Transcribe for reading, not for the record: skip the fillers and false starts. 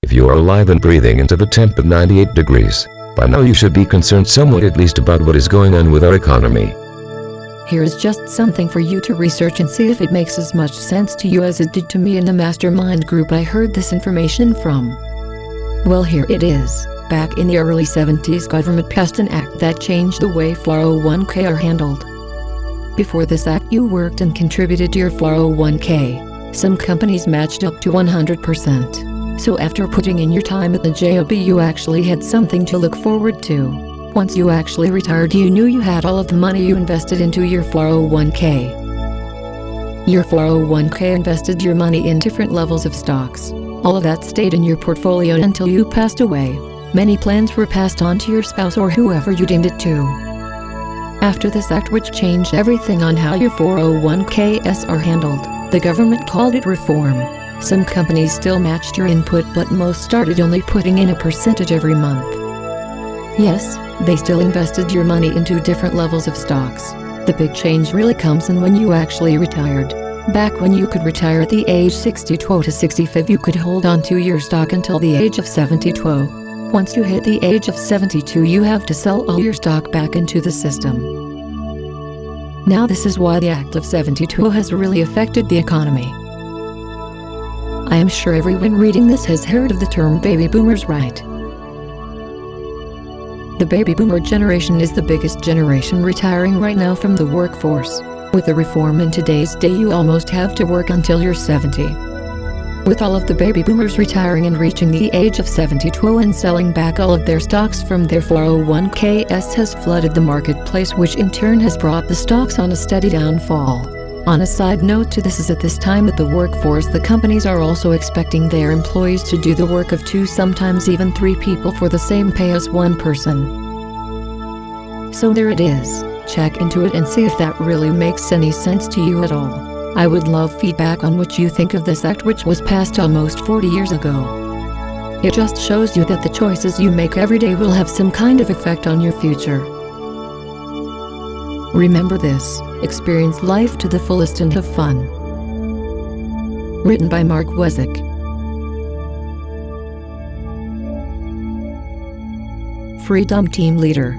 If you are alive and breathing into the temp of 98 degrees, by now you should be concerned somewhat at least about what is going on with our economy. Here is just something for you to research and see if it makes as much sense to you as it did to me in the mastermind group I heard this information from. Well, here it is. Back in the early 70s, government passed an act that changed the way 401k are handled. Before this act, you worked and contributed to your 401k. Some companies matched up to 100%. So after putting in your time at the job, you actually had something to look forward to. Once you actually retired, you knew you had all of the money you invested into your 401k. Your 401k invested your money in different levels of stocks. All of that stayed in your portfolio until you passed away. Many plans were passed on to your spouse or whoever you deemed it to. After this act, which changed everything on how your 401ks are handled, the government called it reform. Some companies still matched your input, but most started only putting in a percentage every month. Yes, they still invested your money into different levels of stocks. The big change really comes in when you actually retired. Back when you could retire at the age 62 to 65, you could hold on to your stock until the age of 72. Once you hit the age of 72, you have to sell all your stock back into the system. Now this is why the Act of 72 has really affected the economy. I am sure everyone reading this has heard of the term baby boomers, right? The baby boomer generation is the biggest generation retiring right now from the workforce. With the reform in today's day, you almost have to work until you're 70. With all of the baby boomers retiring and reaching the age of 72 and selling back all of their stocks from their 401ks has flooded the marketplace, which in turn has brought the stocks on a steady downfall. On a side note to this is at this time at the workforce, the companies are also expecting their employees to do the work of 2, sometimes even 3 people for the same pay as 1 person. So there it is. Check into it and see if that really makes any sense to you at all. I would love feedback on what you think of this act, which was passed almost 40 years ago. It just shows you that the choices you make every day will have some kind of effect on your future. Remember this: experience life to the fullest and have fun. Written by Mark Wezick. Freedom Team Leader.